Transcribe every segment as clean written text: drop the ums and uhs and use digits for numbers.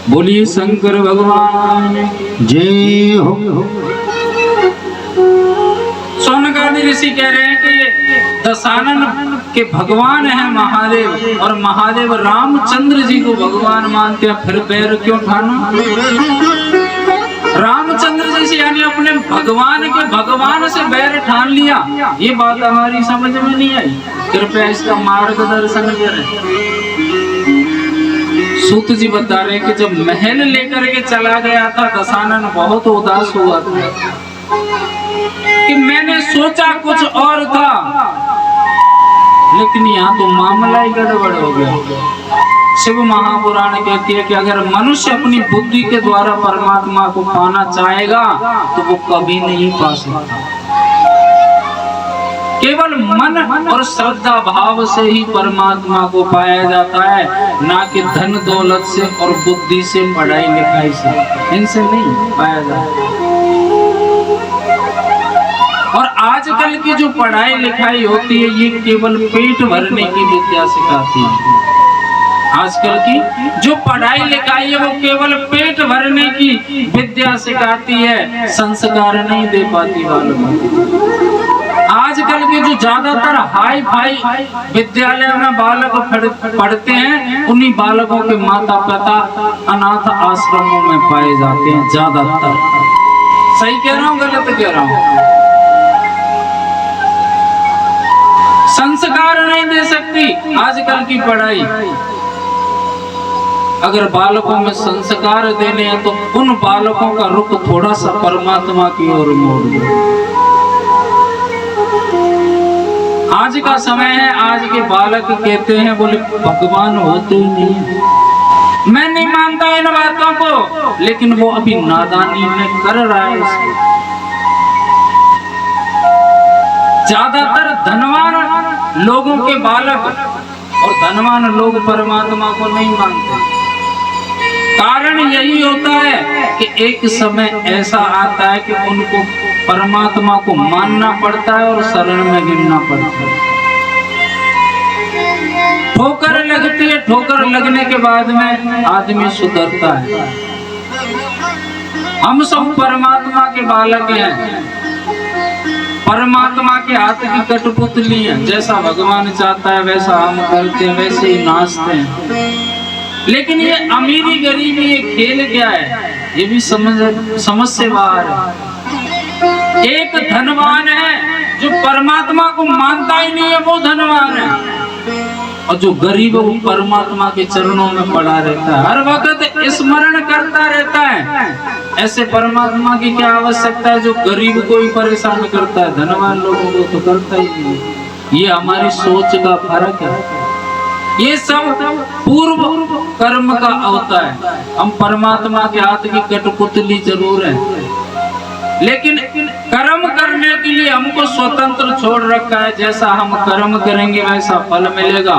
बोलिए शंकर भगवान जय हो। सोनकादि ऋषि कह रहे हैं कि दशानन के भगवान है महादेव, और महादेव रामचंद्र जी को भगवान मानते हैं, फिर पैर क्यों ठाना? रामचंद्र जी से यानी अपने भगवान के भगवान से बैर ठान लिया, ये बात हमारी समझ में नहीं आई। कृपया इसका मार्गदर्शन करें। सूत जी बता रहे कि जब महल लेकर के चला गया था दशानन बहुत उदास हुआ था कि मैंने सोचा कुछ और था, लेकिन यहाँ तो मामला ही गड़बड़ हो गया। शिव महापुराण कहती है कि अगर मनुष्य अपनी बुद्धि के द्वारा परमात्मा को पाना चाहेगा तो वो कभी नहीं पा सकता। केवल मन और श्रद्धा भाव से ही परमात्मा को पाया जाता है, ना कि धन दौलत से और बुद्धि से, पढ़ाई लिखाई से, इनसे नहीं पाया जाता। और आजकल की जो पढ़ाई लिखाई होती है ये केवल पेट भरने की विद्या सिखाती है। आजकल की जो पढ़ाई लिखाई है वो केवल पेट भरने की विद्या सिखाती है, संस्कार नहीं दे पाती बालकों को। आजकल के जो ज्यादातर हाई फाई विद्यालय में बालक पढ़ते हैं, उन्हीं बालकों के माता पिता अनाथ आश्रमों में पाए जाते हैं ज्यादातर। सही कह रहा हूँ गलत कह रहा हूँ? संस्कार नहीं दे सकती आजकल की पढ़ाई। अगर बालकों में संस्कार देने हैं तो उन बालकों का रुख थोड़ा सा परमात्मा की ओर मोड़ दो। आज का समय है, आज के बालक कहते हैं बोले भगवान होते ही नहीं है। मैं नहीं मानता इन बातों को, लेकिन वो अभी नादानी में कर रहा है इसको। ज्यादातर धनवान लोगों के बालक और धनवान लोग परमात्मा को नहीं मानते। कारण यही होता है कि एक समय ऐसा आता है कि उनको परमात्मा को मानना पड़ता है और शरण में गिरना पड़ता है। ठोकर लगती है, ठोकर लगने के बाद में आदमी सुधरता है। हम सब परमात्मा के बालक हैं, परमात्मा के हाथ की कठपुतली है। जैसा भगवान चाहता है वैसा हम करते हैं, वैसे ही नाचते हैं। लेकिन ये अमीरी गरीबी ये खेल क्या है, ये भी समझ से बाहर है। एक धनवान है जो परमात्मा को मानता ही नहीं है, वो धनवान है। और जो गरीब है वो परमात्मा के चरणों में पड़ा रहता है, हर वक्त स्मरण करता रहता है। ऐसे परमात्मा की क्या आवश्यकता है जो गरीब को ही परेशान करता है, धनवान लोगों को तो करता ही नहीं। ये हमारी सोच का फर्क है। ये सब पूर्व कर्म का होता है। हम परमात्मा के हाथ की कठपुतली जरूर है, लेकिन कर्म करने के लिए हमको स्वतंत्र छोड़ रखा है। जैसा हम कर्म करेंगे वैसा फल मिलेगा।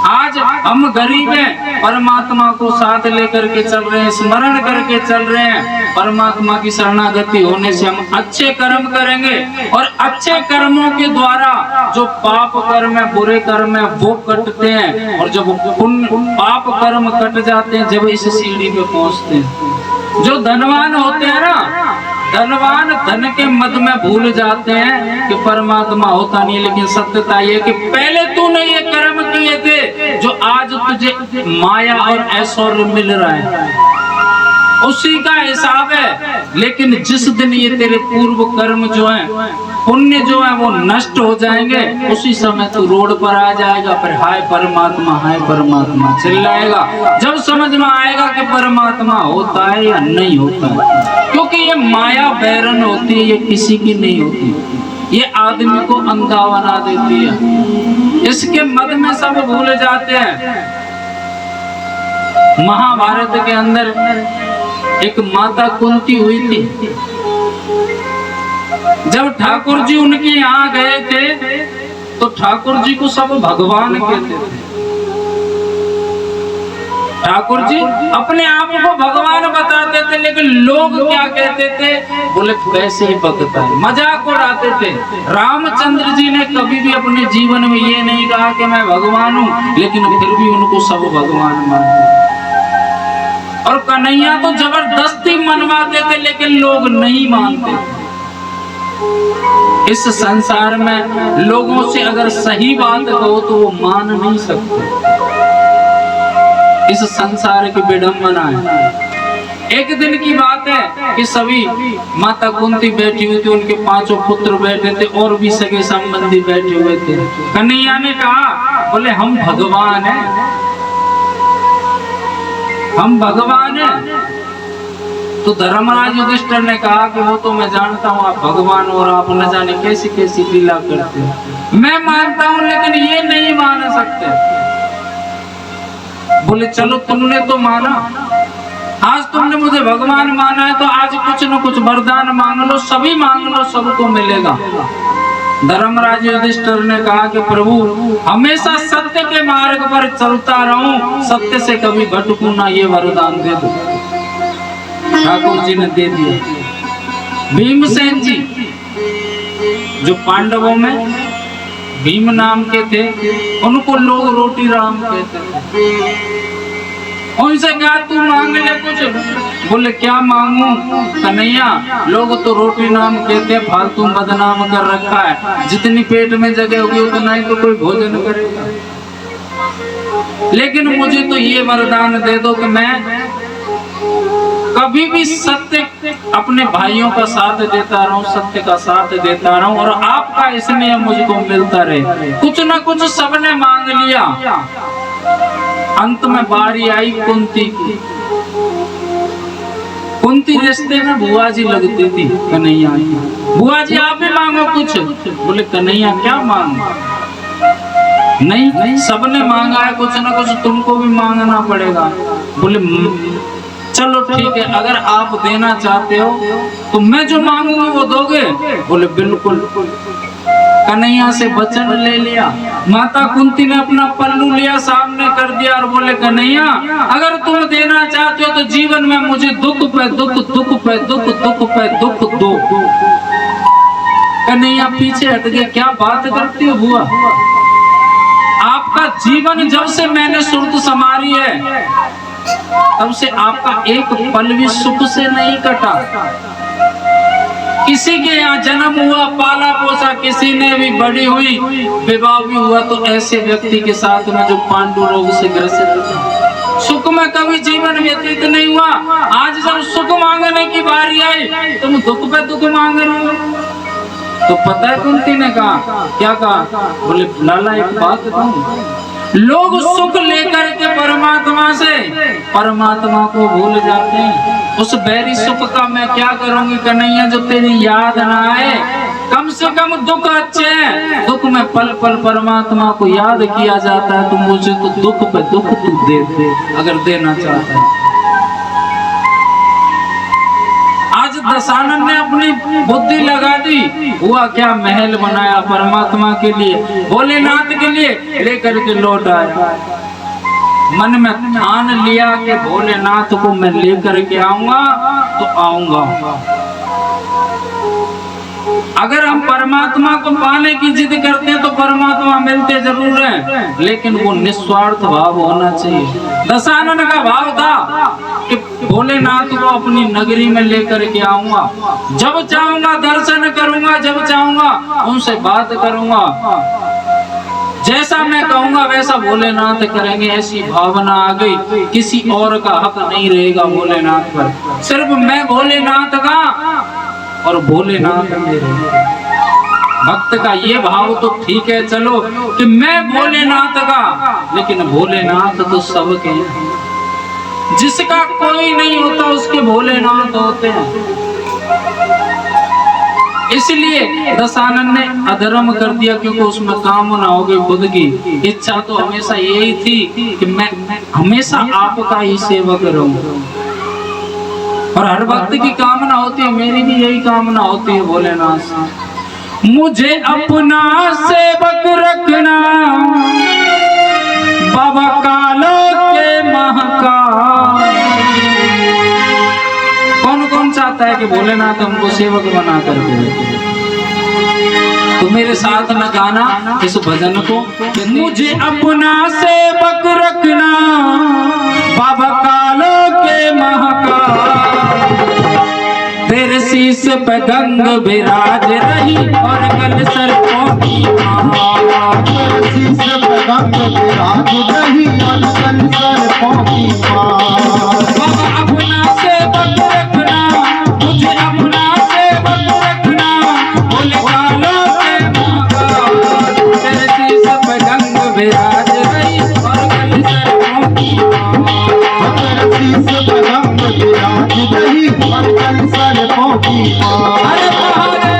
आज हम गरीब हैं, परमात्मा को साथ लेकर के चल रहे हैं, स्मरण करके चल रहे हैं। परमात्मा की शरणागति होने से हम अच्छे कर्म करेंगे, और अच्छे कर्मों के द्वारा जो पाप कर्म है, बुरे कर्म है, वो कटते हैं। और जब पाप कर्म कट जाते हैं, जब इस सीढ़ी पे पहुंचते हैं। जो धनवान होते हैं ना, धनवान धन के मद में भूल जाते हैं कि परमात्मा होता नहीं। लेकिन सत्यता ये कि पहले तूने ये कर्म किए थे जो आज तुझे माया और ऐश्वर्य मिल रहा है, उसी का हिसाब है। लेकिन जिस दिन ये तेरे पूर्व कर्म जो है, पुण्य जो है, वो नष्ट हो जाएंगे, उसी समय तू रोड पर आ जाएगा, फिर हाय परमात्मा चिल्लाएगा। जब समझ में आएगा कि परमात्मा होता है या नहीं होता है, क्योंकि ये माया बैरन होती है, ये किसी की नहीं होती। ये आदमी को अंधा बना देती है, इसके मद में सब भूल जाते हैं। महाभारत के अंदर एक माता कुंती हुई थी। जब ठाकुर जी उनके यहाँ गए थे तो ठाकुर जी को सब भगवान कहते थे। ठाकुर जी अपने आप को भगवान बताते थे, लेकिन लोग क्या कहते थे, बोले कैसे ही भगता है, मजाक उड़ाते थे। रामचंद्र जी ने कभी भी अपने जीवन में ये नहीं कहा कि मैं भगवान हूँ, लेकिन फिर भी उनको सब भगवान मानते। और कन्हैया तो जबरदस्ती मनवाते थे, लेकिन लोग नहीं मानते। इस संसार में लोगों से अगर सही बात कहो तो वो मान नहीं सकते। इस संसार की विडंबना है। एक दिन की बात है कि सभी माता कुंती बैठी हुई थी, उनके 5 पुत्र बैठे थे और भी सगे संबंधी बैठे हुए थे। कन्हैया ने कहा, बोले हम भगवान हैं, हम भगवान हैं। तो धर्मराज युधिष्ठिर ने कहा कि वो तो मैं जानता हूँ आप भगवान, और आप न जाने कैसी कैसी लीला करते हैं। मैं मानता हूँ लेकिन ये नहीं मान सकते। बोले चलो तुमने तो माना, आज तुमने मुझे भगवान माना है, तो आज कुछ न कुछ वरदान मांग लो, सभी मांग लो, सबको मिलेगा। धर्मराज युधिष्ठिर ने कहा कि प्रभु हमेशा सत्य के मार्ग पर चलता रहूं, सत्य से कभी भटकूं ना, ये वरदान दे दो। ठाकुर जी ने दे दिया। भीमसेन जी जो पांडवों में भीम नाम के थे, उनको लोग रोटी राम कहते थे। उनसे कहा तू मांग ले कुछ। बोले क्या मांगू कन्हैया, लोग तो रोटी नाम कहते हैं, फालतू बदनाम कर रखा है, जितनी पेट में जगह होगी उतना ही तो कोई भोजन करेगा, लेकिन मुझे तो ये वरदान दे दो कि मैं कभी भी सत्य अपने भाइयों का साथ देता रहूं, सत्य का साथ देता रहूं, और आपका स्नेह मुझको मिलता रहे। कुछ ना कुछ सबने मांग लिया। अंत में बारी आई कुंती की। कुंती रिश्ते में बुआ जी लगती थी कन्हैया की। बुआ जी आप भी मांगो कुछ। बोले कन्हैया क्या मांगो? नहीं सबने मांगा है, कुछ ना कुछ तुमको भी मांगना पड़ेगा। बोले चलो ठीक है, अगर आप देना चाहते हो तो मैं जो मांगूंगा वो दोगे? बोले बिल्कुल। कन्हैया से वचन ले लिया। माता कुंती ने अपना पल्लू लिया, सामने कर दिया और बोले कन्हैया अगर तुम देना चाहते हो तो जीवन में मुझे दुख पे दुख, दुख पे दुख, दुख पे दुख दो। कन्हैया पीछे हट गए, क्या बात करती हो बुआ, आपका जीवन जब से मैंने सुर्त संभाली है तब से आपका एक पल भी सुख से नहीं कटा। किसी के यहाँ जन्म हुआ, पाला पोसा, किसी ने भी बड़ी हुई, विवाह भी हुआ तो ऐसे व्यक्ति के साथ में जो पांडु रोग से ग्रसित था। सुख में कभी जीवन व्यतीत नहीं हुआ। आज जब सुख मांगने की बारी आई तुम दुख पे दुख मांग रहे हो। तो पता है कुंती ने कहा, क्या कहा? बोले लाला एक बात कहूं, लोग सुख लेकर के परमात्मा को भूल जाते हैं। उस बैरी सुख का मैं क्या करूंगी कन्हैया जो तेरी याद ना आए। कम से कम दुख अच्छे हैं, दुख में पल पल परमात्मा को याद किया जाता है। तो मुझे तो दुख पे दुख तू दे दे अगर देना चाहता है। आज दशानन ने अपनी बुद्धि लगा दी, हुआ क्या, महल बनाया परमात्मा के लिए, भोलेनाथ के लिए, लेकर के लौट आया। मन में ठान लिया कि भोलेनाथ को मैं लेकर के आऊंगा तो आऊंगा। अगर हम परमात्मा को पाने की जिद करते हैं तो परमात्मा मिलते जरूर हैं, लेकिन वो निस्वार्थ भाव होना चाहिए। दशानन का भाव था कि भोलेनाथ को अपनी नगरी में लेकर के आऊंगा, जब चाहूंगा दर्शन करूंगा, जब चाहूंगा उनसे बात करूंगा, जैसा मैं कहूंगा वैसा भोलेनाथ करेंगे। ऐसी भावना आ गई, किसी और का हक नहीं रहेगा भोलेनाथ पर, सिर्फ मैं भोलेनाथ का और भोलेनाथ मेरे। भक्त का ये भाव तो ठीक है, चलो कि मैं भोलेनाथ का, लेकिन भोलेनाथ तो सबके हैं। जिसका कोई नहीं होता उसके भोलेनाथ होते हैं। इसलिए दशानन ने अधर्म कर दिया, क्योंकि उसमें कामना हो गई खुद की। इच्छा तो हमेशा यही थी कि मैं हमेशा आपका ही सेवक रहूं, और हर भक्त की कामना होती है, मेरी भी यही कामना होती है भोलेनाथ से, मुझे अपना सेवक रखना बाबा काला के महाकाल। कौन कौन चाहता है कि भोलेनाथ हमको सेवक बना कर दे? तो मेरे साथ में गाना इस भजन को, मुझे अपना सेवक रखना बाबा काला के शीश पे गंग विराज रही और गल सर्पों की माला। तेरे शीश पे गंग विराज रही और गल सर्पों की माला। बाबा अपना सेवक रखना, मुझे अपना सेवक रखना, बोले कालों के महाकाल। तेरे शीश पे गंग विराज रही और गल सर्पों की माला। तेरे शीश पे गंग विराज रही और गल सर्पों की माला। अरे बहारे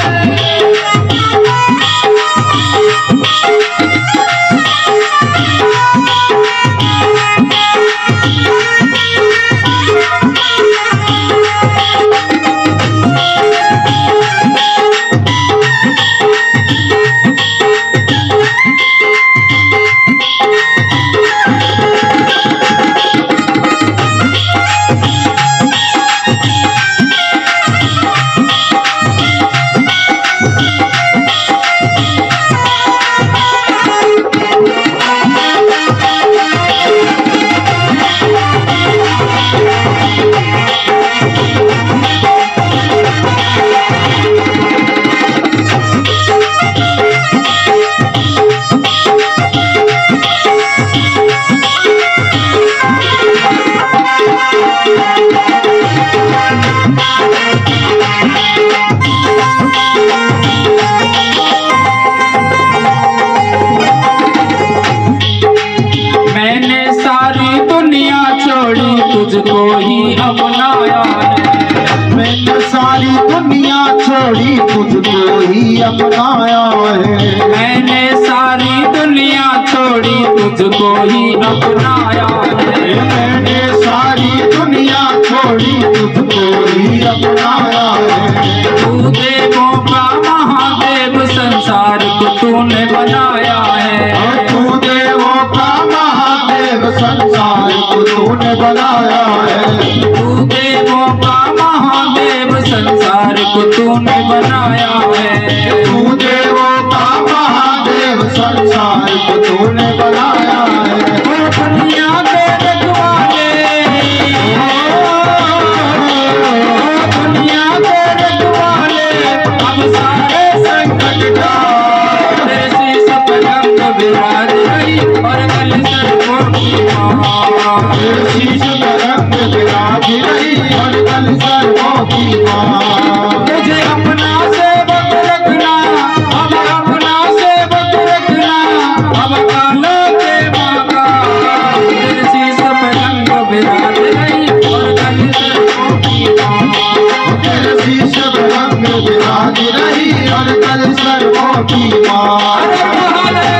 तुझको ही अपनाया है। मैंने सारी दुनिया छोड़ी तुझको ही अपनाया है। मैंने सारी दुनिया छोड़ी तुझको ही अपनाया है। मैंने सारी दुनिया छोड़ी तुझको ही अपनाया है। तू देवों का महादेव, संसार को तूने बनाया है। तू देवों का महादेव, संसार को तूने बनाया है। तू देवों का महादेव, संसार को तूने बनाया है। तू देवों का महादेव, संसार को तूने बनाया है। ओ दुनिया के रखवाले, ओ दुनिया के रखवाले, अब सारे संकट टाल। तेरे शीश पे गंग विराज रही और गल सर्पों की माला। तेरे शीश पे गंग विराज रही और गल सर्पों की माला। मुझे अपना सेवक रखना, अब अपना सेवक रखना, अब कालों के महाकाल। तेरे शीश पे गंग विराज रही और गल सर्पों की माला। तेरे शीश पे गंग विराज रही और गल सर्पों की माला। अरे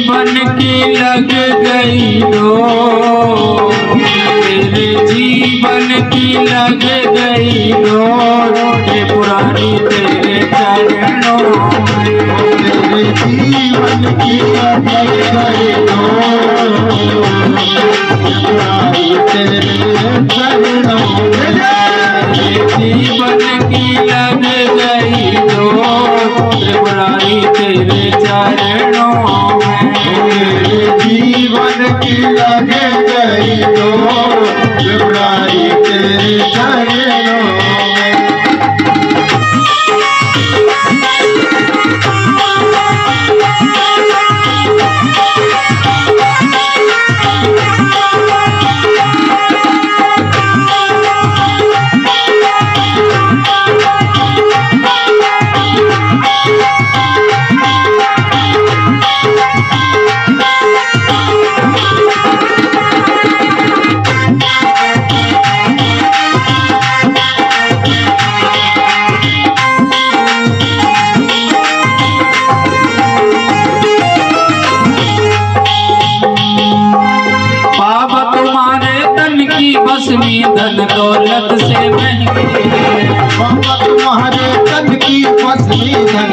बहारे लग गई डोर, मेरे जीवन की लग गई डोर, ये पुरानी तेरे चरणों में। मेरे जीवन की लग गई डोर, तेरे चरणों में। मेरे जीवन की लग गई डोर, ये पुरानी तेरे चरणों में। मेरे जीवन की लग गई डोर, जुड़ाई तेरे चरणों में।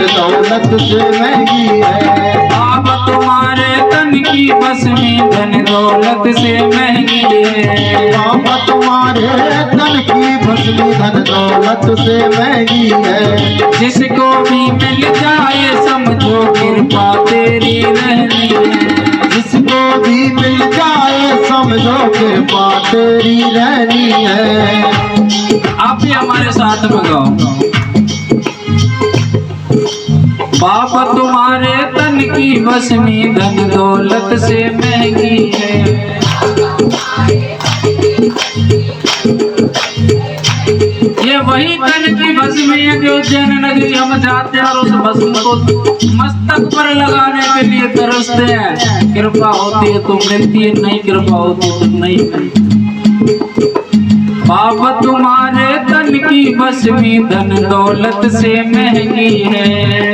दौलत से महंगी है। बाप तुम्हारे तन की भस्मी धन दौलत से महंगी है। बाबा तुम्हारे तन की भस्मी धन दौलत से महंगी है। जिसको भी मिल जाए समझो कृपा तेरी रहनी है। जिसको भी मिल जाए समझो कृपा तेरी रहनी है। आप भी हमारे साथ में गाओ। बाप तुम्हारे तन की भस्मी धन दौलत से महंगी है। ये वही तन की भस्मी है जो उज्जैन नगरी हम जाते हैं और उस भस्म को मस्तक पर लगाने के लिए तरसते हैं। कृपा होती है तो मिलती है, नहीं कृपा होती तो नहीं मिलती। बाप तुम्हारे तन की भस्मी धन दौलत से महंगी है।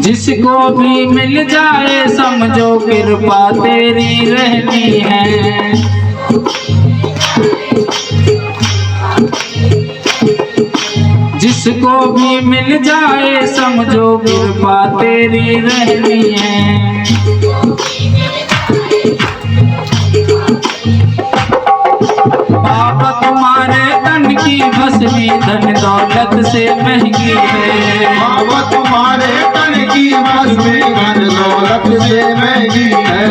जिसको भी मिल जाए समझो कृपा तेरी रहनी है। जिसको भी मिल जाए समझो कृपा तेरी रहनी है। बाबा तुम्हारे तन की भस्मी धन दौलत से महंगी है। बाबा तुम्हारे तन की भस्मी धन दौलत से महंगी है।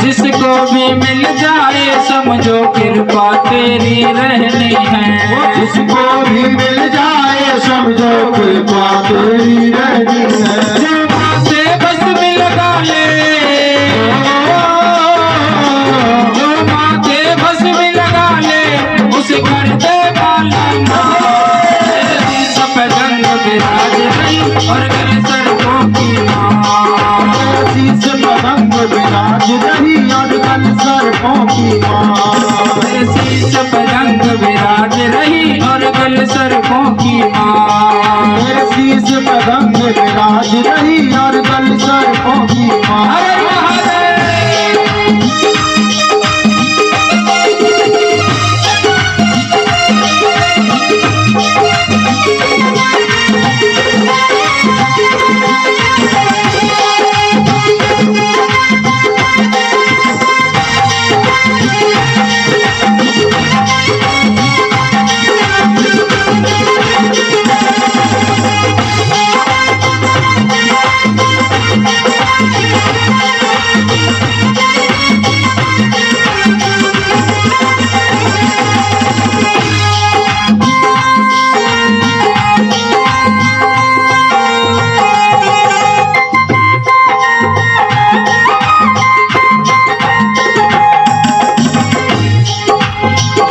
जिसको भी मिल जाए समझो कृपा तेरी रहनी है। जिसको भी मिल जाए समझो कृपा तेरी रहनी है। जो माथे भस्मी लगा ले, जो माथे भस्मी लगा ले उसे कर दे माला। सब रंग विराज रही और गले सरकों की माँ। शीश पतंग विराज रही और गल सर्पों की माँ। शीश पतंग विराज रही और गल सर्पों की माँ। शीश पतंग विराज रही और गल सर्पों की माँ। हर महादेव।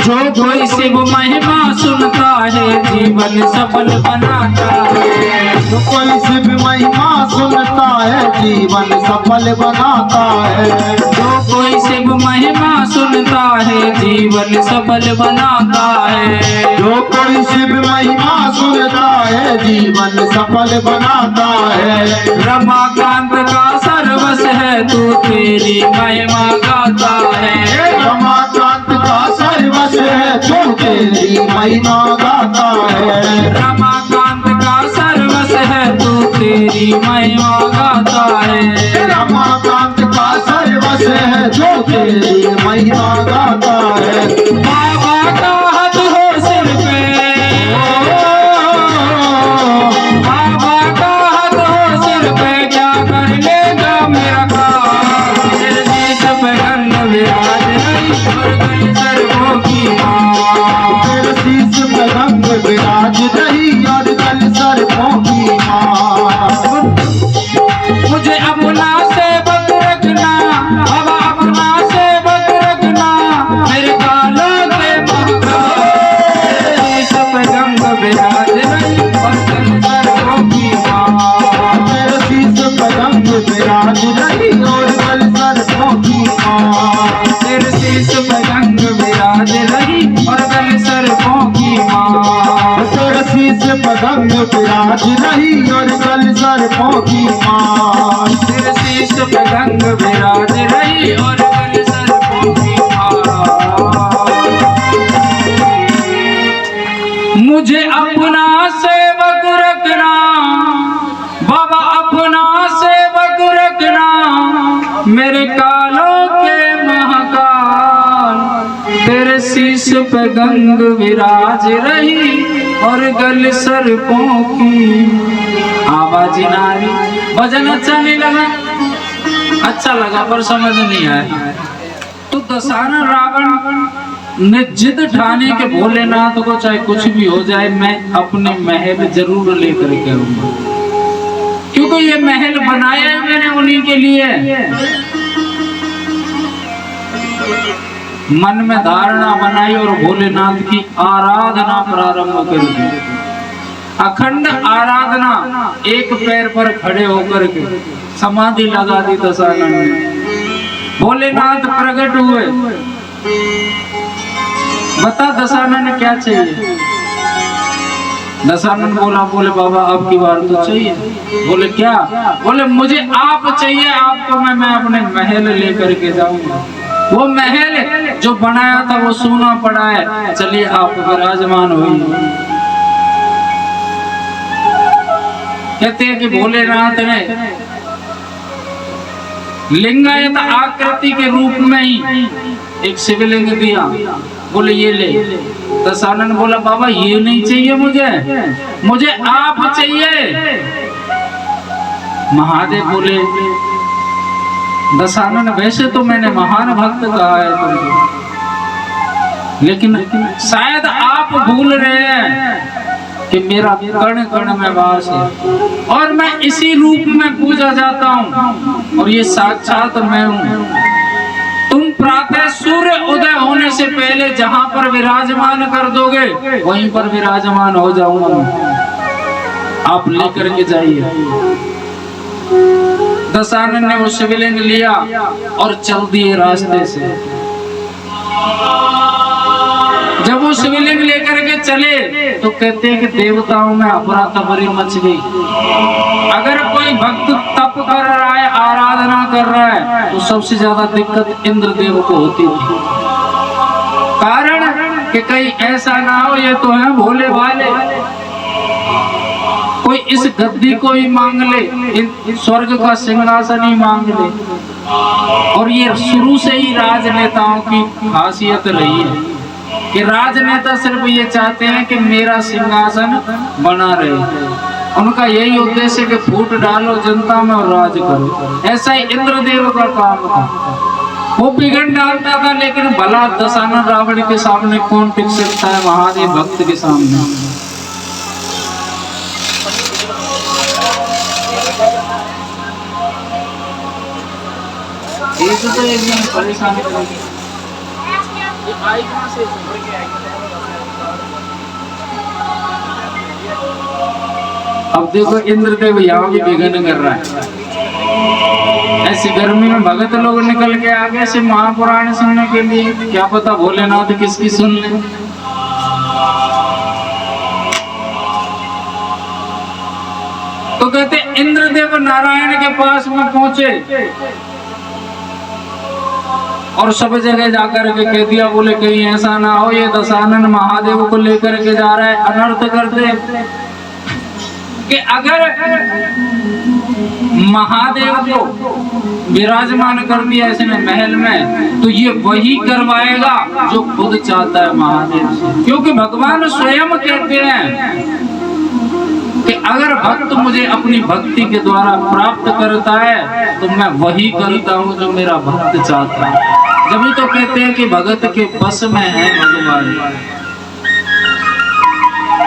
जो कोई शिव महिमा सुनता है जीवन सफल बनाता है। जो कोई शिव महिमा सुनता है जीवन सफल बनाता है। जो कोई शिव महिमा सुनता है जीवन सफल बनाता है। जो कोई शिव महिमा सुनता है जीवन सफल बनाता है। रमाकांत का सर्वस है तू तेरी महिमा गाता है। रमाकांत का सर्वस है तू तेरी महिमा गाता है। रमाकांत का सर्वस है तू तेरी महिमा गाता है। रमाकांत का सर्वस है जो तेरी महिमा गाता है। बाबा का हाथ हो सिर पे, बाबा का हाथ हो सिर पे क्या कर लेगा मेरा काम। सिर शीश पे गंध विराज रही और गल सर्पों की माँ। तेरे शीश पे रंग विराज रही और गल सर्पों की माँ। मुझे अपना सेवक रखना, अब अपना सेवक रखना मेरे कालों के महाकाल। शीश पे गंध विराज रही और गल सर्पों की माँ। तेरे शीश पे रंग विराज रही और गल सर्पों की माँ। तेरे शीश पे गंध विराज रही और गल सर्पों की माँ। तेरे शीश पे रंग विराज रही और गल सर्पों की माँ। तेरे शीश पे गंध विराज रही और गल सर्पों की माँ। मुझे अपना सेवक रखना बाबा, अपना सेवक रखना, मेरे कालों के महाकाल। तेरे शीश पे गंग विराज रही और गल सर्पों की आवाज नारी। भजन अच्छा नहीं लगा? अच्छा लगा पर समझ नहीं आया। तो दशहरा रावण ने जिद ठानी के भोलेनाथ को चाहे कुछ भी हो जाए मैं अपने महल जरूर लेकर के आऊंगा, क्योंकि ये महल बनाया है मैंने उन्हीं के लिए। मन में धारणा बनाई और भोलेनाथ की आराधना प्रारंभ कर दी। अखंड आराधना, एक पैर पर खड़े होकर के समाधि लगा दी दशानन ने। भोलेनाथ प्रकट हुए। बता दशानन क्या चाहिए? दशानन बोला, बोले बाबा आपकी बार तो चाहिए। बोले क्या? बोले मुझे आप चाहिए, आपको मैं अपने महल लेकर के जाऊंगा। वो महल जो बनाया था वो सूना पड़ा है, चलिए आप विराजमान होइए। कहते हैं कि भोलेनाथ ने लिंगायत आकृति के रूप में ही एक शिवलिंग दिया। बोले ये ले। दशानन बोला बाबा ये नहीं चाहिए मुझे आप चाहिए। महादेव बोले दशानन वैसे तो मैंने महान भक्त कहा है तुमको, लेकिन शायद आप भूल रहे हैं कि मेरा कण कण में वास है और मैं इसी रूप में पूजा जाता हूँ और ये साक्षात मैं हूँ। तुम प्रातः सूर्य उदय होने से पहले जहाँ पर विराजमान कर दोगे वहीं पर विराजमान हो जाऊंगा, आप लेकर के जाइए। दशानन ने वो शिवलिंग लिया और चल दिए रास्ते से। जब वो शिवलिंग लेकर के चले तो कहते हैं कि देवताओं में अफरा तफरी मच गई। अगर कोई भक्त तप कर रहा है, आराधना कर रहा है, तो सबसे ज्यादा दिक्कत इंद्रदेव को होती थी। कारण कि कहीं ऐसा ना हो ये तो है भोले भाले, कोई इस गद्दी को ही मांग ले, स्वर्ग का सिंहासन ही मांग ले। और ये शुरू से ही राजनेताओं की खासियत रही है कि राजनेता सिर्फ ये चाहते हैं कि मेरा सिंहासन बना रहे। उनका यही उद्देश्य कि फूट डालो जनता में और राज करो। ऐसा ही इंद्रदेव का काम था। वो बिगड़ डालता था, लेकिन भला दशानन रावण के सामने कौन टिक सकता है महादेव भक्त के सामने। तो एकदम परेशानी करेगी। अब देखो इंद्रदेव यहाँ भी विघ्न कर रहा है। ऐसी गर्मी में भगत लोग निकल के आगे से महापुराण सुनने के लिए, क्या पता भोलेनाथ किसकी सुन ले। तो कहते इंद्रदेव नारायण के पास में पहुंचे और सब जगह जाकर के कह दिया, बोले कहीं ऐसा ना हो ये दशानन महादेव को लेकर के जा रहा है, अनर्थ कर दे। कि अगर महादेव को विराजमान कर दिया इसने महल में तो ये वही करवाएगा जो खुद चाहता है महादेव से। क्योंकि भगवान स्वयं कहते हैं कि अगर भक्त मुझे अपनी भक्ति के द्वारा प्राप्त करता है तो मैं वही करता हूँ जो मेरा भक्त चाहता है। जब तो कहते हैं कि भगत के बस में है भगवान।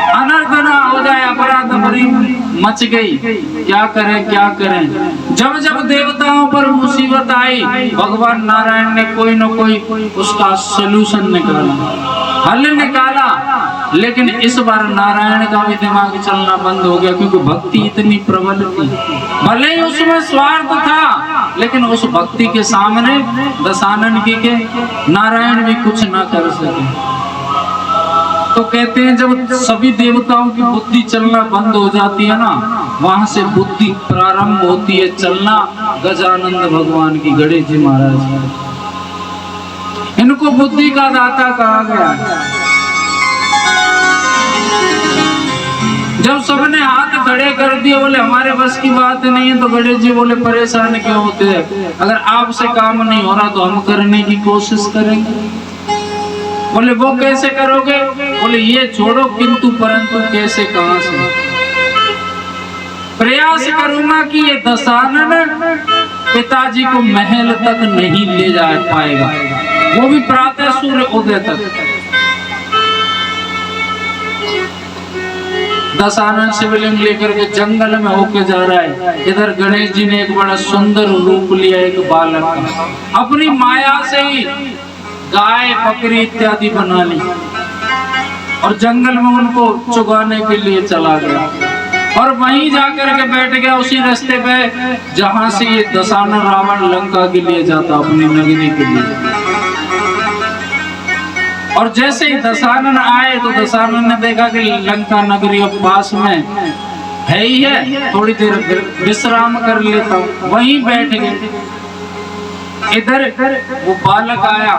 अनर्थ ना हो जाए, अपराध बड़ी मच गई, क्या करें। जब जब देवताओं पर मुसीबत आई भगवान नारायण ने कोई न कोई उसका सलूशन निकाला, हल निकाला। लेकिन इस बार नारायण का भी दिमाग चलना बंद हो गया, क्योंकि भक्ति इतनी प्रबल थी। भले ही उसमें स्वार्थ था, लेकिन उस भक्ति के सामने दशानन की के नारायण भी कुछ ना कर सके। तो कहते हैं जब सभी देवताओं की बुद्धि चलना बंद हो जाती है ना, वहां से बुद्धि प्रारंभ होती है चलना गजानंद भगवान की, गणेश जी महाराज। इनको बुद्धि का दाता कहा गया। जब सबने हाथ खड़े कर दिए, बोले हमारे बस की बात नहीं है, तो गणेश जी बोले परेशान क्यों होते हैं, अगर आपसे काम नहीं हो रहा तो हम करने की कोशिश करेंगे। बोले वो कैसे करोगे, बोले ये छोड़ो, किंतु परंतु कैसे कहां से, प्रयास करूंगा कि ये दशानन पिताजी को महल तक नहीं ले जा पाएगा, वो भी प्रातः सूर्य उदय तक। दशानन शिवलिंग लेकर के जंगल में होके जा रहा है। इधर गणेश जी ने एक बड़ा सुंदर रूप लिया, एक बालक का, अपनी माया से ही गाय बकरी इत्यादि बना ली और जंगल में उनको चुगाने के लिए चला गया और वहीं जाकर के बैठ गया उसी रास्ते पे जहां से ये दशानन रावण लंका के लिए जाता, अपनी नगरी के लिए। और जैसे ही दशानन आए तो दशानन ने देखा कि लंका नगरी अब पास में है ही है, थोड़ी देर विश्राम कर लेता हूँ, वहीं बैठ गए। इधर वो बालक आया,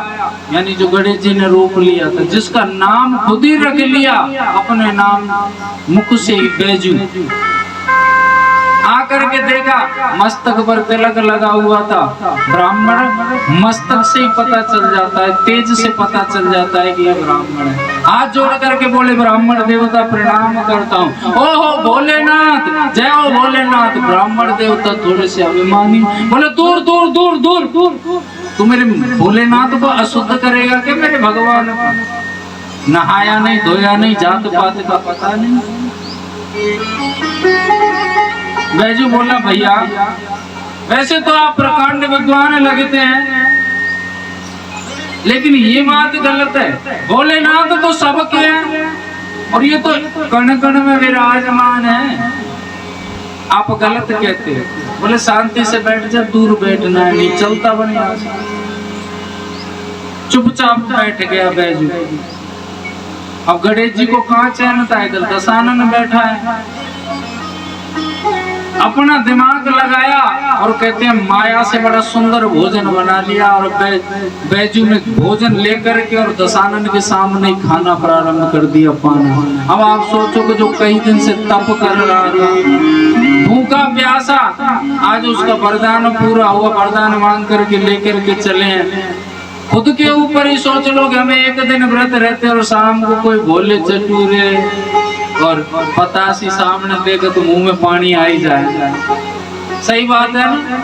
यानी जो गणेश जी ने रूप लिया था, जिसका नाम खुद ही रख लिया अपने नाम मुख से, बैजू। आकर के देखा मस्तक पर तिलक लगा हुआ था। ब्राह्मण मस्तक से ही पता चल जाता है, तेज से पता चल जाता है कि ये ब्राह्मण है। हाथ जोड़ करके बोले ब्राह्मण देवता प्रणाम करता हूँ। ओहो भोलेनाथ, जय हो भोलेनाथ। ब्राह्मण देवता थोड़े से अभिमानी, बोले दूर दूर दूर दूर दूर, तू मेरे भोलेनाथ को अशुद्ध करेगा क्या, मेरे भगवान को नहाया नहीं धोया नहीं, जात पात का पता नहीं। बैजू बोला भैया वैसे तो आप प्रकांड विद्वान लगते हैं, लेकिन ये बात गलत है, भोलेनाथ तो सबके हैं और ये तो कण कण में विराजमान है, आप गलत कहते हैं। बोले शांति से बैठ जा, दूर बैठना है, नहीं चलता बने। चुपचाप बैठ गया बैजू। अब गणेश जी को कहाँ चैन था, इधर दशानन बैठा है, अपना दिमाग लगाया और कहते हैं माया से बड़ा सुंदर भोजन बना लिया और बैजू ने भोजन लेकर के और दशानन के सामने खाना प्रारंभ कर दिया, पाना। अब आप सोचो कि जो कई दिन से तप कर रहा था, भूखा प्यासा, आज उसका वरदान पूरा हुआ, वरदान मांग करके लेकर के चले हैं। खुद के ऊपर ही सोच लो कि हमें एक दिन व्रत रहते और शाम को कोई भोले चटूरे और पतासी सामने देखे तो मुंह में पानी आ ही जाए। सही बात है ना।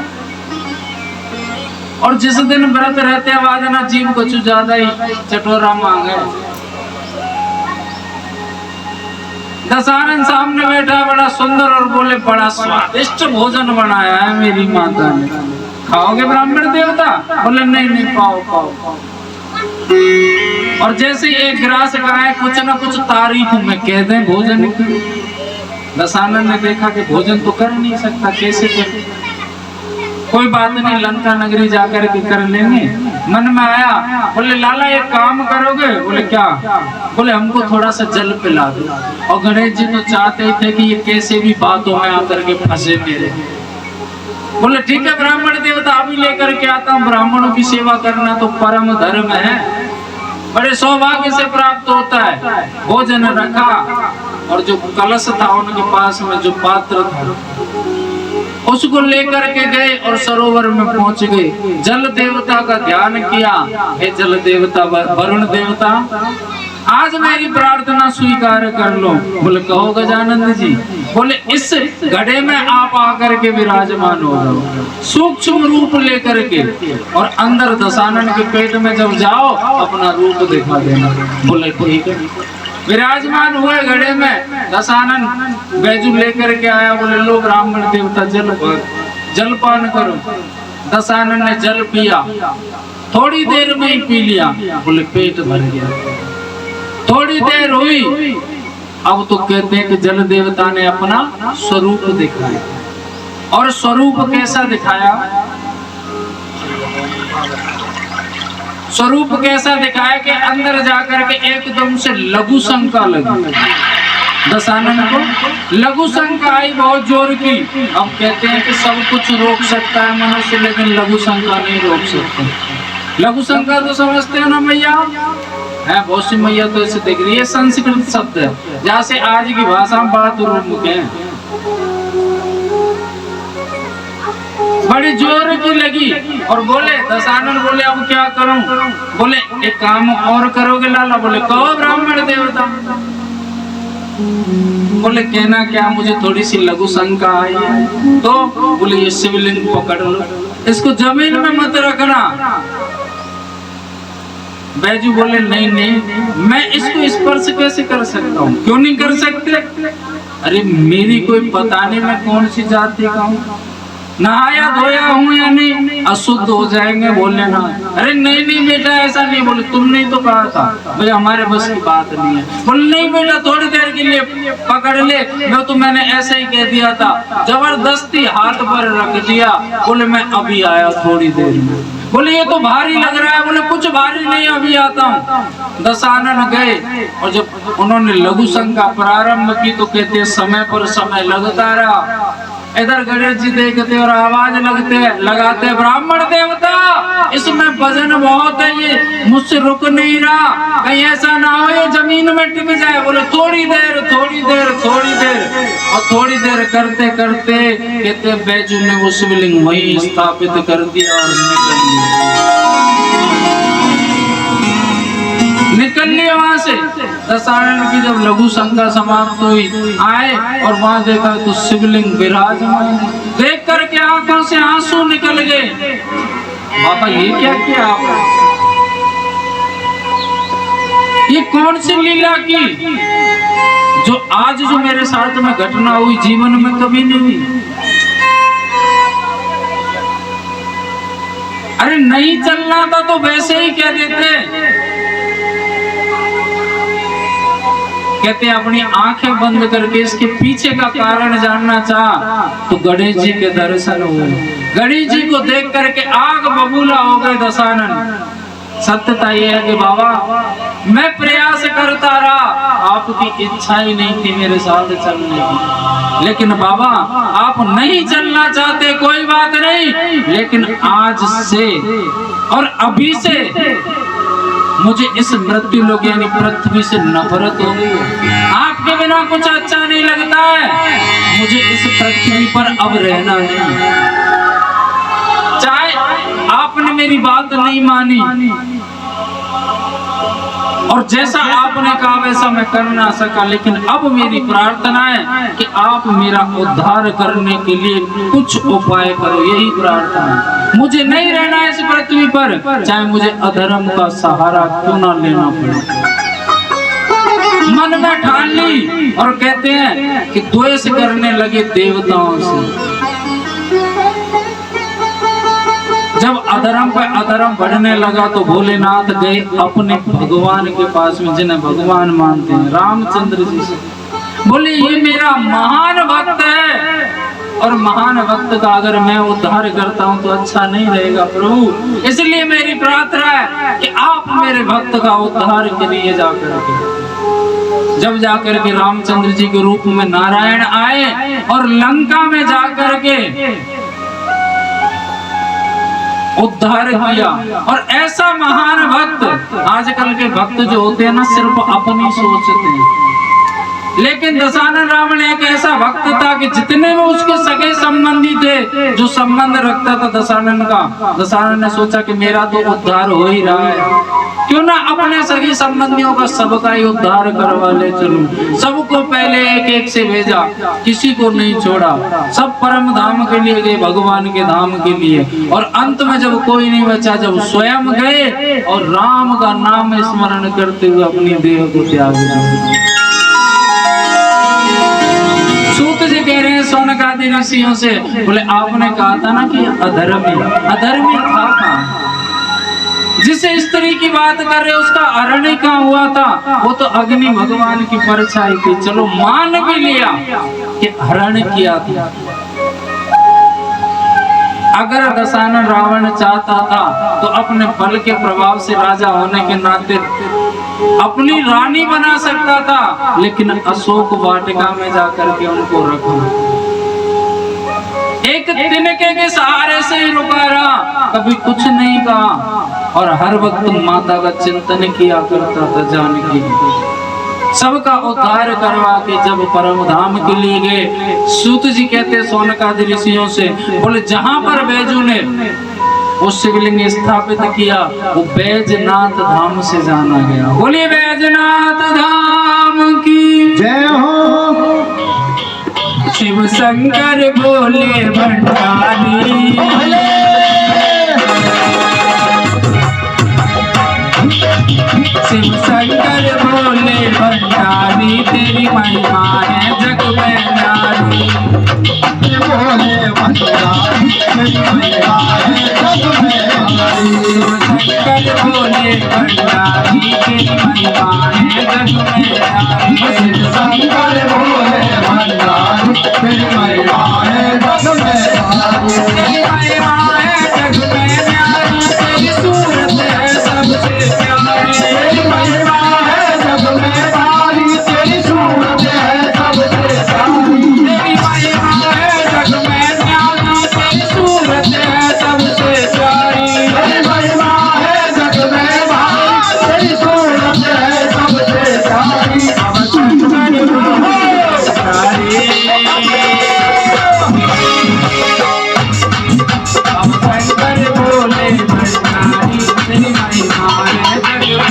और जिस दिन व्रत रहते हैं बाद ना जीव कुछ ज्यादा ही चटोरा मांगे। दशानन सामने बैठा बड़ा सुंदर और बोले बड़ा स्वादिष्ट भोजन बनाया है मेरी माता ने, खाओगे ब्राह्मण देवता? बोले नहीं नहीं, पाओ पाओ पाओ। और जैसे एक गिलास खाए कुछ ना कुछ तारीफ में कह दें भोजन की। दशानन ने देखा कि भोजन तो कर नहीं सकता, कैसे कर, कोई बात नहीं लंका नगरी जाकर के कर लेंगे। मन में आया, बोले लाला एक काम करोगे? बोले क्या? बोले हमको थोड़ा सा जल पिला दो। और गणेश जी तो चाहते थे कि ये कैसे भी बातों में आकर के फंसे मेरे। बोले ठीक है ब्राह्मण देवता अभी लेकर के आता हूँ। ब्राह्मणों की सेवा करना तो परम धर्म है, बड़े सौभाग्य से प्राप्त होता है। भोजन रखा और जो कलश था उनके पास में जो पात्र था उसको लेकर के गए और सरोवर में पहुंच गए। जल देवता का ध्यान किया, हे जल देवता वरुण देवता आज मेरी प्रार्थना स्वीकार कर लो। बोले कहो गजानंद जी। बोले इस घड़े में आप आकर के विराजमान हो जाओ सूक्ष्म रूप लेकर के, और अंदर दशानन के पेट में जब जाओ अपना रूप दिखा देना। बोले ठीक है। विराजमान हुए घड़े में, दशानन बैजू लेकर के आया। बोले लो ब्राह्मण देवता जलपान करो। दशानन ने जल पिया, थोड़ी देर में ही पी लिया। बोले पेट भर गया। थोड़ी देर हुई, अब तो कहते हैं कि जल देवता ने अपना स्वरूप दिखाया। और स्वरूप कैसा दिखाया? स्वरूप कैसा दिखाया कि अंदर जाकर के एकदम से लघु शंका लगी दशानन को। लघु शंका आई बहुत जोर की। अब कहते हैं कि सब कुछ रोक सकता है मनुष्य, लेकिन लघु शंका नहीं रोक सकता। लघु शंका तो समझते हो ना भैया? है। बहुत मैया तो ऐसे देख रही है, संस्कृत शब्द है, जहाँ से आज की भाषा में बात रूप है। बड़ी जोर की लगी और बोले दशानन, बोले अब क्या करूं? बोले एक काम और करोगे लाला? बोले कहो ब्राह्मण देवता। बोले कहना क्या? मुझे थोड़ी सी लघु शंका आई है। तो बोले ये शिवलिंग पकड़ लो, इसको जमीन में मत रखना। बैजू बोले नहीं नहीं, मैं इसको स्पर्श कैसे कर सकता हूँ? क्यों नहीं कर सकते? अरे मेरी कोई पता नहीं मैं कौन सी जाति का हूँ, नहाया धोया हूँ या नहीं, अशुद्ध हो जाएंगे बोले ना। अरे नहीं नहीं बेटा ऐसा नहीं। बोले तुमने ही तो कहा था। भाई हमारे बस की बात नहीं है। बोले नहीं बेटा थोड़ी देर के लिए पकड़ ले, मैं तो मैंने ऐसे ही कह दिया था। जबरदस्ती हाथ पर रख दिया। बोले मैं अभी आया थोड़ी देर में। बोले ये तो भारी लग रहा है। बोले कुछ भारी नहीं, अभी आता हूँ। दशानन गए और जब उन्होंने लघु शंका प्रारंभ की तो कहते समय पर समय लगता रहा। इधर गणेश जी देखते और आवाज लगाते ब्राह्मण देवता इसमें वजन बहुत है, ये मुझसे रुक नहीं रहा, कहीं ऐसा ना हो ये जमीन में टिक जाए। बोले थोड़ी देर थोड़ी देर थोड़ी देर। और थोड़ी देर करते करते कहते बैजू ने वो शिवलिंग वहीं स्थापित कर दिया और निकल लिया वहां से। दशानन की जब लघु शंका समाप्त हुई, आए और वहां देखा तो शिवलिंग विराजमान। देख करके आंखों से आंसू निकल गए। बाबा ये क्या किया आपने? ये कौन सी लीला की जो आज जो मेरे साथ में घटना हुई जीवन में कभी नहीं हुई? अरे नहीं चलना था तो वैसे ही कह देते। कहते अपनी आंखें बंद करके इसके पीछे का कारण जानना चाह तो गणेश जी के दर्शन हुए। गणेश जी को देख करके आग बबूला हो गए दशानन। सत्यता यह है कि बाबा मैं प्रयास करता रहा, आपकी इच्छा ही नहीं थी मेरे साथ चलने की। लेकिन बाबा आप नहीं चलना चाहते कोई बात नहीं, लेकिन आज से और अभी से मुझे इस मृत्यु लोक यानी पृथ्वी से नफरत हो गई। आपके बिना कुछ अच्छा नहीं लगता है, मुझे इस पृथ्वी पर अब रहना नहीं। चाहे आपने मेरी बात नहीं मानी और जैसा आपने कहा वैसा मैं कर ना सका, लेकिन अब मेरी प्रार्थना है कि आप मेरा उद्धार करने के लिए कुछ उपाय करो। यही प्रार्थना है। मुझे नहीं रहना इस पृथ्वी पर, चाहे मुझे अधर्म का सहारा क्यों ना लेना पड़े। मन में ठान ली और कहते हैं कि द्वेष करने लगे देवताओं से। जब अधर्म पर अधर्म बढ़ने लगा तो भोलेनाथ गए अपने भगवान के पास में, जिन्हें भगवान मानते हैं, रामचंद्र जी से। बोले ये मेरा महान भक्त है और महान भक्त का अगर मैं उद्धार करता हूं तो अच्छा नहीं रहेगा प्रभु, इसलिए मेरी प्रार्थना है कि आप मेरे भक्त का उद्धार करिए जाकर के। जब जाकर के रामचंद्र जी के रूप में नारायण आए और लंका में जाकर के उद्धार किया। और ऐसा महान भक्त, आजकल के भक्त जो होते हैं ना सिर्फ अपनी सोचते हैं, लेकिन दशानन रावण एक ऐसा भक्त था कि जितने में उसके सगे संबंधी थे जो संबंध रखता था दशानन का, दशानन ने सोचा कि मेरा तो उद्धार हो ही रहा है, क्यों ना अपने सगे संबंधियों का सबका ही उद्धार करवा ले चलूं। सबको पहले एक एक से भेजा, किसी को नहीं छोड़ा, सब परम धाम के लिए गए, भगवान के धाम के लिए। और अंत में जब कोई नहीं बचा, जब स्वयं गए और राम का नाम स्मरण करते हुए अपनी देह को त्याग दिया। सूत जी कह रहे हैं सौनकादि ऋषियों से, बोले आपने कहा था ना कि अधर्मी था कहाँ? जिस स्त्री की बात कर रहे उसका हरण ही कहाँ हुआ था? वो तो अग्नि भगवान की परछाई थी। चलो मान भी लिया कि हरण किया था। अगर दशानन रावण चाहता था तो अपने बल के प्रभाव से राजा होने के नाते अपनी रानी बना सकता था, लेकिन अशोक वाटिका में जाकर के उनको रखा। एक तिनके के सहारे से ही रुका रहा, कभी कुछ नहीं कहा और हर वक्त माता का चिंतन किया करता था। जानकी सबका उद्धार करवा के जब परम धाम के लिए गए, सूत जी कहते सौनकादि ऋषियों से बोले जहां पर बैजू ने वो शिवलिंग स्थापित किया वो बैजनाथ धाम से जाना गया। बोलिए बैजनाथ धाम की जय हो। शिव शंकर बोले भंडारी, शिव शंकर बोले भंडारी, तेरी महिमा है जग में न्यारी। बोले भंडारी, तेरी महिमा है जग में न्यारी। शिव शंकर बोले भंडारी, तेरी महिमा है जग में न्यारी। शिव शंकर बोले भंडारी, तेरी महिमा है जग में न्यारी। तेरी महिमा है जग में न्यारी, तेरी सूरत है सबसे प्यारी। तेरी महिमा है जग में न्यारी, तेरी सूरत है सबसे प्यारी। तेरी महिमा है जग में न्यारी, तेरी सूरत है सबसे प्यारी। तेरी महिमा है जग में न्यारी, तेरी सूरत है सबसे प्यारी। अब शंकर बोले भंडारी, तेरी महिमा है जग में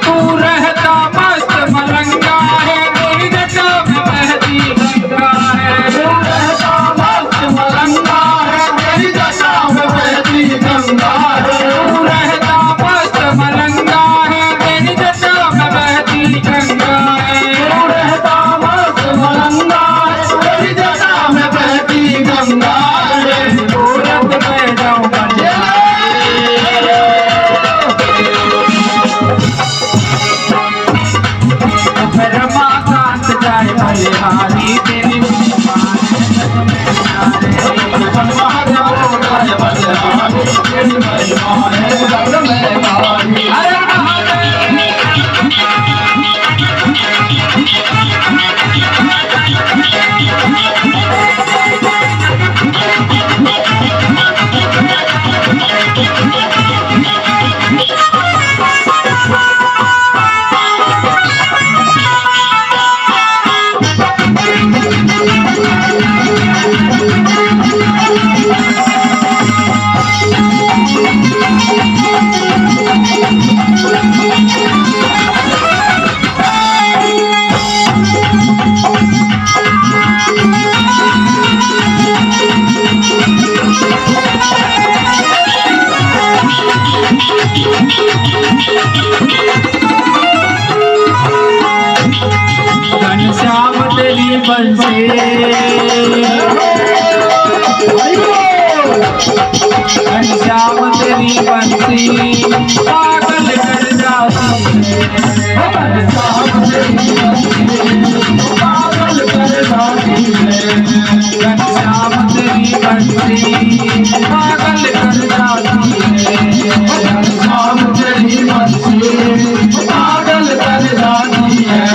तू रहता मस्त मलंगा है, तेरी जटा में बहती गंगा है। तू रहता मस्त मलंगा है, तेरी दशा में बहती गंगा है। तू रहता मस्त मलंगा है, तेरी जटा में बहती गंगा है। तू रहता मस्त मलंगा है, तेरी दशा में बहती गंगा है। सूरत में जाऊं रमाकांत जाए बलिहारी, तेरी महिमा है जग में न्यारी। तेरी महिमा है जग में न्यारी। हर महादेव घनश्याम तेरी बंसी, घनश्याम तेरी बंसी पागल कर जाती है। घनश्याम तेरी बंसी पागल कर जाती है। घनश्याम तेरी बंसी पागल कर जाती है। घनश्याम तेरी बंसी पागल कर जाती है।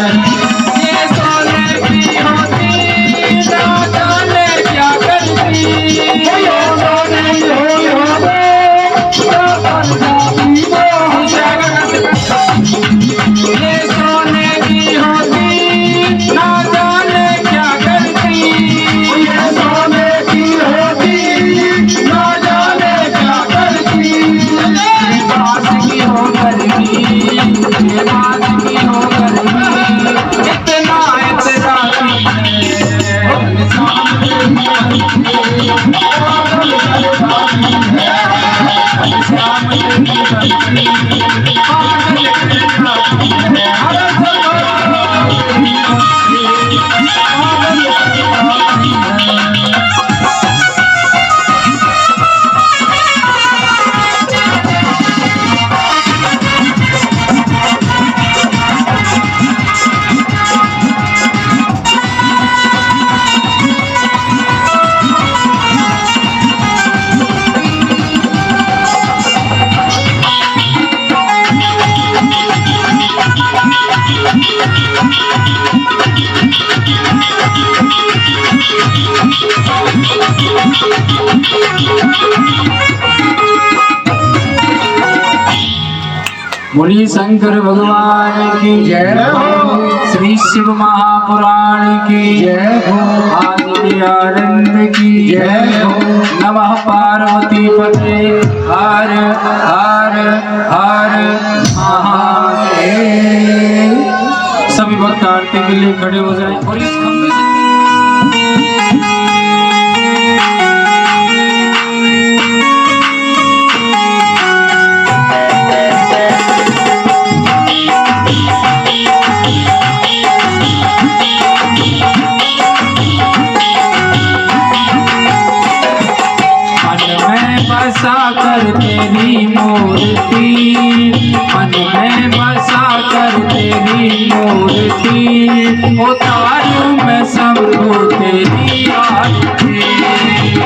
ये सोने की होती ना जाने क्या करती। ये सोने की होती क्या कर जाती वो। ये सोने की होती ना जाने क्या करती। ये सोने की होती ना जाने क्या करती। ये बात की हो करती, ये बात की हो करती, इतना इतराती है। घनश्याम तेरी बंसी पागल कर जाती है। श्याम तेरी बंसी पागल कर जाती है। बोलिए शंकर भगवान की जय हो। श्री शिव महापुराण की जय हो। आदि आनंद की जय हो। नमः पार्वती पते हर हर हर महादेव। सभी भक्त आरती के लिए खड़े हो जाएं और इस खंभे से बसा कर तेरी मूर्ति, मन में बसा कर तेरी मूर्ति, उतारूं मैं शंभू तेरी आरती।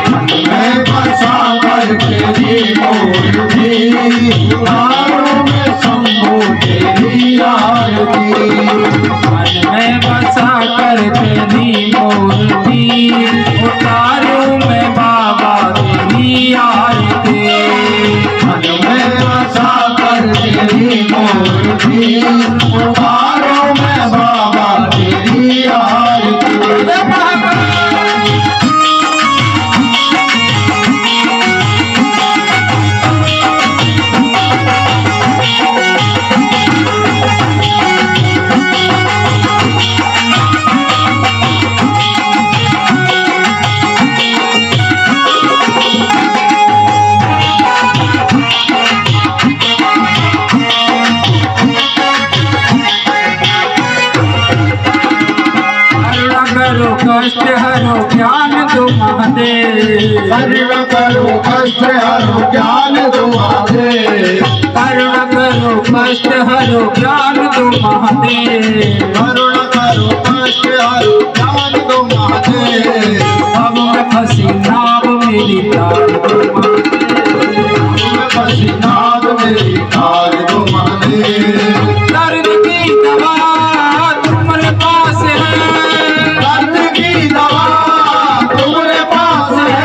मन में बसा कर तेरी मूर्ति, उतारूं मैं शंभू तेरी आरती। मन में बसा कर तेरी मूर्ति, उतारूं मैं बाबा तेरी आरती। मन में बसा कर तेरी मूर्ति, उतारूं मैं बाबा तेरी आरती। कष्ट हरो ज्ञान दो महादेव, करुण करो कष्ट हरो ज्ञान दो महादेव। करुण करो कष्ट हरो ज्ञान दो महादेव। करुण करो कष्ट हरो ज्ञान दो महादेव। अब मैं फंसी नाव मेरी तार दो महादेव। मैं फंसी नाव मेरी तार दो महादेव। दर्द की दवा तुम्हारे पास है, दर्द की दवा तुम्हारे पास है।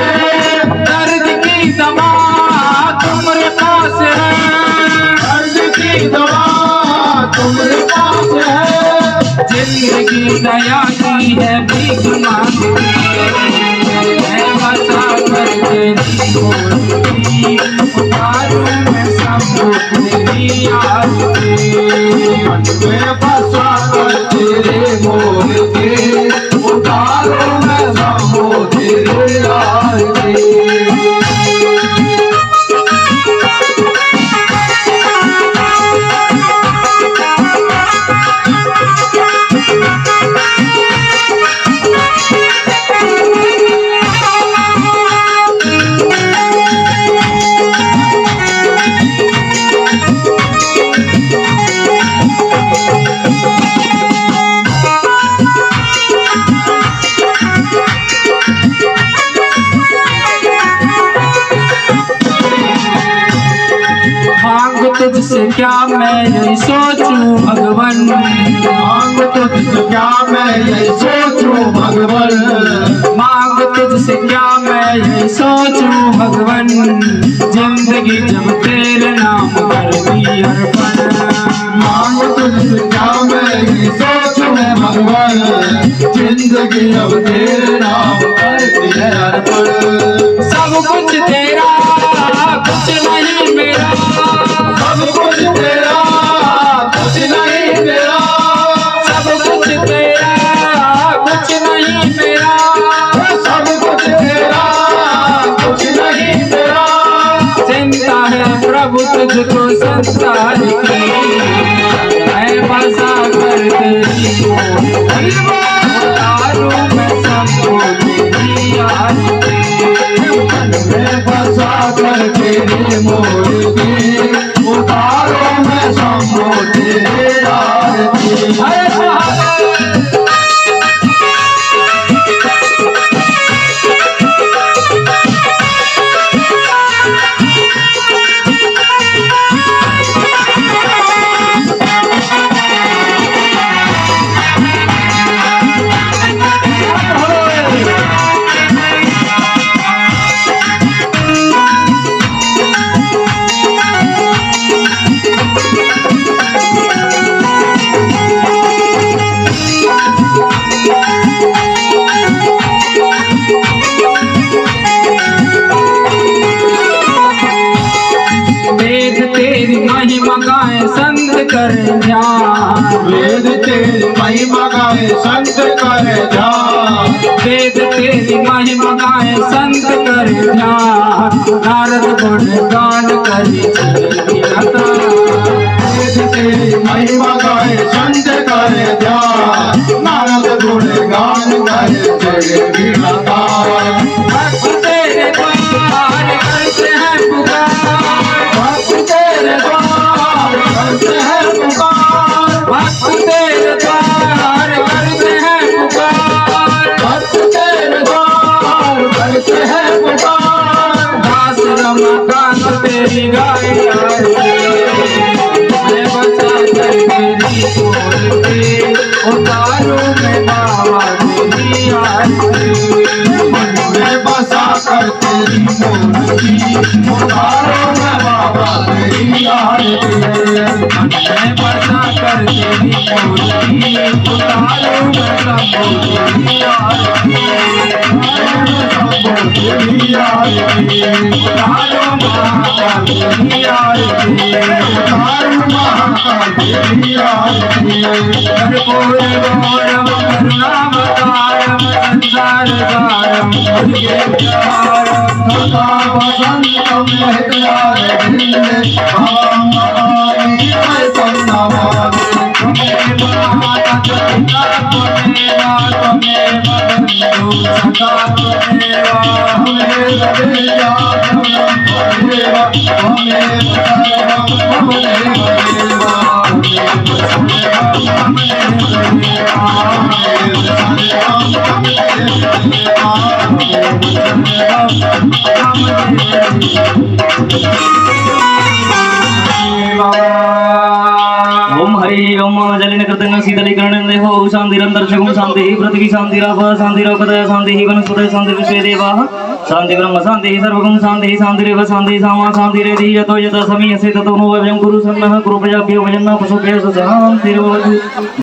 दर्द की दवा तुम्हारे पास है, दर्द की दवा तुम्हारे पास है। जिंदगी दया की है भीख मांगती, मैं बसा कर तेरी मूर्ति, उतारूं मैं शंभू तेरी आरती। मन में बसा कर तेरे मूर्ति, उतारूं मैं शंभू तेरी आरती। मांग तुझसे क्या मैं यही सोचूं भगवन, मांग तुझसे क्या मैं यही सोचूं भगवन। मांग तुझसे क्या मैं यही सोचूं भगवन, जिंदगी जब तेरे नाम कर दी अर्पण। मांग तुझसे क्या मैं यही सोचूं भगवन, जिंदगी अब तेरे नाम करती है अर्पण। सब कुछ तेरा कुछ नहीं मेरा, सब कुछ तेरा कुछ नहीं मेरा। सब कुछ तेरा कुछ नहीं मेरा, सब कुछ तेरा कुछ नहीं मेरा। चिंता है प्रभु तुझको संसार की, मैं बसा कर तेरी मूर्ति, उतारूं मैं शंभू तेरी आरती। मैं बसा कर तेरी मूर्ति, उतारूं मैं शंभू तेरी आरती। हर महादेव। तेरी महिमा गाए संत करे ध्यान, वेद तेरी महिमा गाए संत करे ध्यान, वेद तेरी महिमा गाए संत करे ध्यान, नारद गुण गान करी गिरता, वेद तेरी महिमा गाए संत करे ध्यान, नारद गुण गान करे जय गिरता। भक्त तेरे द्वार करते हैं पुकार, भक्त तेरे द्वार करते हैं पुकार, भक्त तेरे द्वार करते हैं पुकार, भक्त तेरे द्वार करते हैं पुकार। दास रमाकांत तेरी गाय मैं बचा कर तेरी बोलती, उतारू में बाबा तेरी आरती, मैं बसा कर तेरी मूर्ति उतारो मैं बाबा तेरी आरती, मैं बचा कर तेरी मूर्ति, उतारू मैं सबको तेरी आरती, तेरी आरती, उतारो महाकाल तेरी आरती, उतारो महाकाल तेरी आरती। कर्पूर गौरम करुणावतारम संसार सारम भुजगे विहारम, सदा वसंतम महत्यारविंदे भवां नमामि तं नमामि। त्वमेव माता पिता त्वमेव त्वमेव बन्धु सखा त्वमेव, त्वमेव विद्या त्वमेव त्वमेव सर्वं त्वमेव देव, ओम हरि ओम जलिन कृतंग शीतलीकरण देहो शांतिरंतरिक्षं शांति पृथ्वी शांतिराप शांतिरोपदय शांति वनस्पतय शांति विश्वे देवाः शांति ब्रह्म शांति सर्वगुण शांति शांतिरेव शांति सामा शांतिरेधि यतो यथा समीयसे ततो नो वयं गुरु सन्नः कृपया भ्यो भजन्ना पशुभ्यः शांतिर्भवतु।